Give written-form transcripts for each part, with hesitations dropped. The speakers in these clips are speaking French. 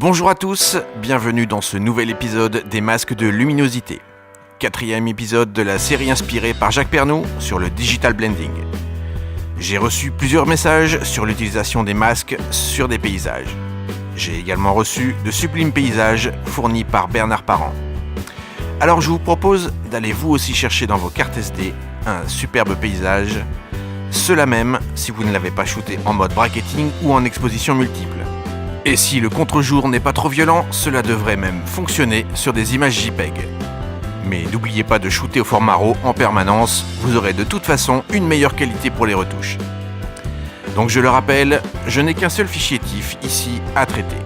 Bonjour à tous, bienvenue dans ce nouvel épisode des masques de luminosité. 4e épisode de la série inspirée par Jacques Pernoud sur le digital blending. J'ai reçu plusieurs messages sur l'utilisation des masques sur des paysages. J'ai également reçu de sublimes paysages fournis par Bernard Parent. Alors je vous propose d'aller vous aussi chercher dans vos cartes SD un superbe paysage, cela même si vous ne l'avez pas shooté en mode bracketing ou en exposition multiple. Et si le contre-jour n'est pas trop violent, cela devrait même fonctionner sur des images JPEG. Mais n'oubliez pas de shooter au format RAW en permanence, vous aurez de toute façon une meilleure qualité pour les retouches. Donc je le rappelle, je n'ai qu'un seul fichier TIFF ici à traiter.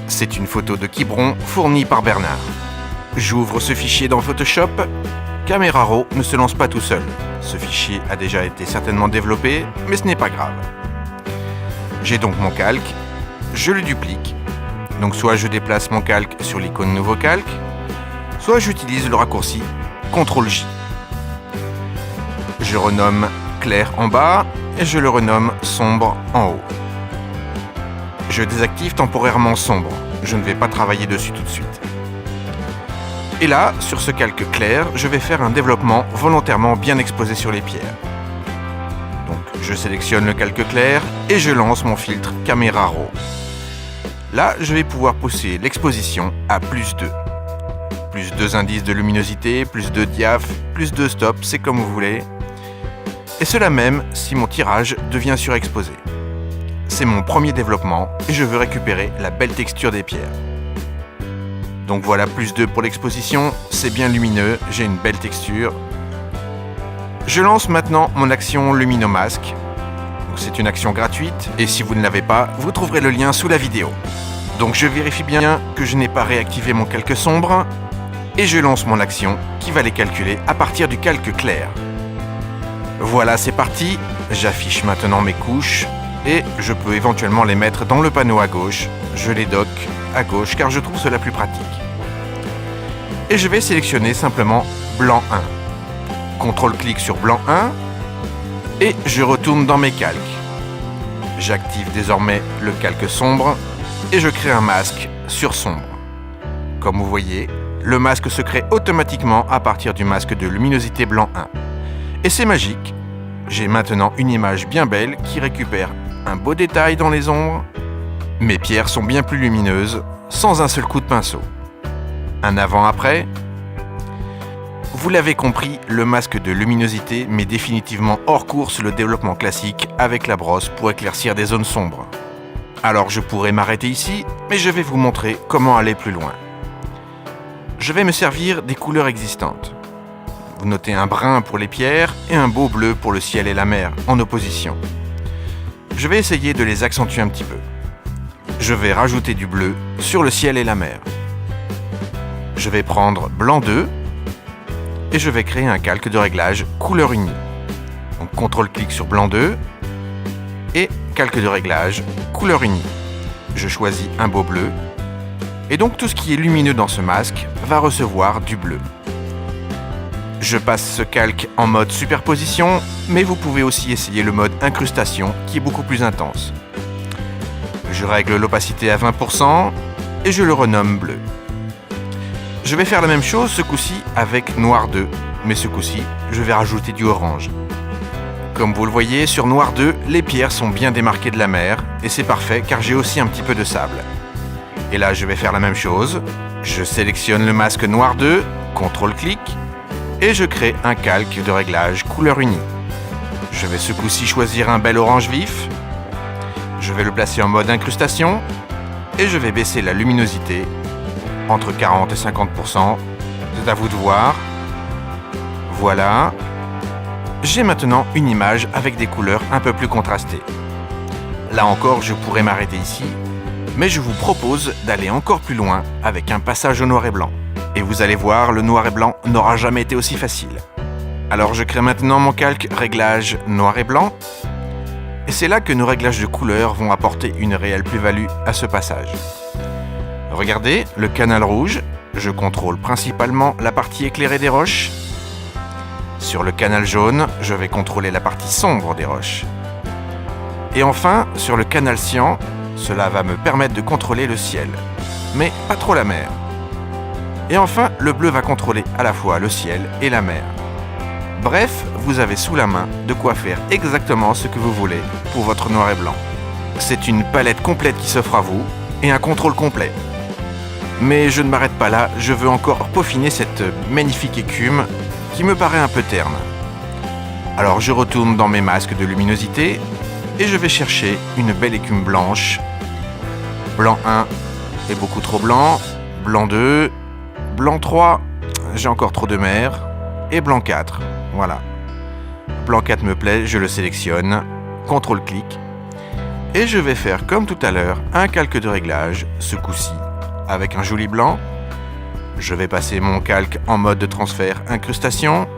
C'est une photo de Quiberon fournie par Bernard. J'ouvre ce fichier dans Photoshop. Camera Raw ne se lance pas tout seul. Ce fichier a déjà été certainement développé, mais ce n'est pas grave. J'ai donc mon calque. Je le duplique, donc soit je déplace mon calque sur l'icône Nouveau calque, soit j'utilise le raccourci CTRL-J. Je renomme clair en bas et je le renomme sombre en haut. Je désactive temporairement sombre, je ne vais pas travailler dessus tout de suite. Et là, sur ce calque clair, je vais faire un développement volontairement bien exposé sur les pierres. Donc je sélectionne le calque clair et je lance mon filtre Camera Raw. Là, je vais pouvoir pousser l'exposition à +2. +2 indices de luminosité, +2 diaph, +2 stop, c'est comme vous voulez. Et cela même si mon tirage devient surexposé. C'est mon premier développement et je veux récupérer la belle texture des pierres. Donc voilà, +2 pour l'exposition, c'est bien lumineux, j'ai une belle texture. Je lance maintenant mon action Luminomask. C'est une action gratuite et si vous ne l'avez pas, vous trouverez le lien sous la vidéo. Donc je vérifie bien que je n'ai pas réactivé mon calque sombre et je lance mon action qui va les calculer à partir du calque clair. Voilà, c'est parti. J'affiche maintenant mes couches et je peux éventuellement les mettre dans le panneau à gauche. Je les dock à gauche car je trouve cela plus pratique. Et je vais sélectionner simplement blanc 1. CTRL-clic sur blanc 1 et je retourne dans mes calques. J'active désormais le calque sombre et je crée un masque sur sombre. Comme vous voyez, le masque se crée automatiquement à partir du masque de luminosité blanc 1. Et c'est magique, j'ai maintenant une image bien belle qui récupère un beau détail dans les ombres. Mes pierres sont bien plus lumineuses, sans un seul coup de pinceau. Un avant-après. Vous l'avez compris, le masque de luminosité met définitivement hors course le développement classique avec la brosse pour éclaircir des zones sombres. Alors je pourrais m'arrêter ici, mais je vais vous montrer comment aller plus loin. Je vais me servir des couleurs existantes. Vous notez un brun pour les pierres et un beau bleu pour le ciel et la mer, en opposition. Je vais essayer de les accentuer un petit peu. Je vais rajouter du bleu sur le ciel et la mer. Je vais prendre blanc 2 et je vais créer un calque de réglage couleur unie. Donc CTRL-clic sur blanc 2 et calque de réglage couleur unie. Je choisis un beau bleu et donc tout ce qui est lumineux dans ce masque va recevoir du bleu. Je passe ce calque en mode superposition, mais vous pouvez aussi essayer le mode incrustation qui est beaucoup plus intense. Je règle l'opacité à 20% et je le renomme bleu. Je vais faire la même chose ce coup-ci avec noir 2, mais ce coup-ci, je vais rajouter du orange. Comme vous le voyez, sur noir 2, les pierres sont bien démarquées de la mer, et c'est parfait car j'ai aussi un petit peu de sable. Et là, je vais faire la même chose. Je sélectionne le masque noir 2, CTRL-clic, et je crée un calque de réglage couleur unie. Je vais ce coup-ci choisir un bel orange vif. Je vais le placer en mode incrustation, et je vais baisser la luminosité entre 40 et 50%. C'est à vous de voir. Voilà. J'ai maintenant une image avec des couleurs un peu plus contrastées. Là encore, je pourrais m'arrêter ici, mais je vous propose d'aller encore plus loin avec un passage au noir et blanc. Et vous allez voir, le noir et blanc n'aura jamais été aussi facile. Alors je crée maintenant mon calque réglage noir et blanc. Et c'est là que nos réglages de couleurs vont apporter une réelle plus-value à ce passage. Regardez, le canal rouge, je contrôle principalement la partie éclairée des roches. Sur le canal jaune, je vais contrôler la partie sombre des roches. Et enfin, sur le canal cyan, cela va me permettre de contrôler le ciel. mais pas trop la mer. Et enfin, le bleu va contrôler à la fois le ciel et la mer. Bref, vous avez sous la main de quoi faire exactement ce que vous voulez pour votre noir et blanc. C'est une palette complète qui s'offre à vous et un contrôle complet. Mais je ne m'arrête pas là, je veux encore peaufiner cette magnifique écume qui me paraît un peu terne. Alors je retourne dans mes masques de luminosité et je vais chercher une belle écume blanche. Blanc 1 est beaucoup trop blanc, blanc 2, blanc 3, j'ai encore trop de mer, et blanc 4, voilà. Blanc 4 me plaît, je le sélectionne, CTRL-clic, et je vais faire comme tout à l'heure un calque de réglage, ce coup-ci, avec un joli blanc. Je vais passer mon calque en mode de transfert incrustation,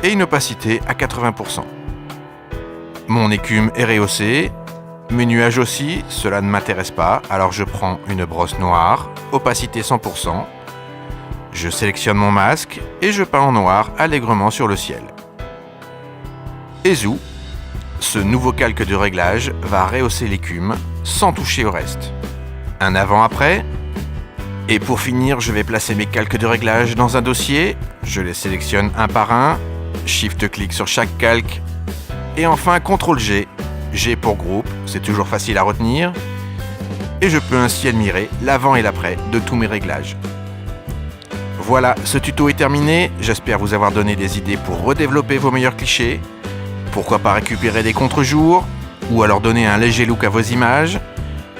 et une opacité à 80%. Mon écume est rehaussée, mes nuages aussi, cela ne m'intéresse pas, alors je prends une brosse noire, opacité 100%, je sélectionne mon masque et je peins en noir allègrement sur le ciel. Et zou, ce nouveau calque de réglage va rehausser l'écume sans toucher au reste. Un avant-après, et pour finir, je vais placer mes calques de réglage dans un dossier, je les sélectionne un par un, Shift-clic sur chaque calque, et enfin CTRL-G, G pour groupe, c'est toujours facile à retenir, et je peux ainsi admirer l'avant et l'après de tous mes réglages. Voilà, ce tuto est terminé, j'espère vous avoir donné des idées pour redévelopper vos meilleurs clichés, pourquoi pas récupérer des contre-jours, ou alors donner un léger look à vos images,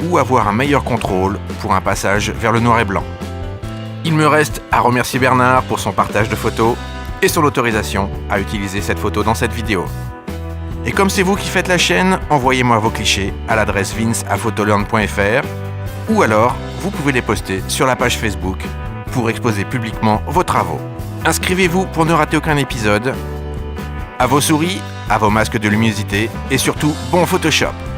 ou avoir un meilleur contrôle pour un passage vers le noir et blanc. Il me reste à remercier Bernard pour son partage de photos et son autorisation à utiliser cette photo dans cette vidéo. Et comme c'est vous qui faites la chaîne, envoyez-moi vos clichés à l'adresse vince@photolearn.fr ou alors vous pouvez les poster sur la page Facebook pour exposer publiquement vos travaux. Inscrivez-vous pour ne rater aucun épisode. À vos souris, à vos masques de luminosité et surtout bon Photoshop.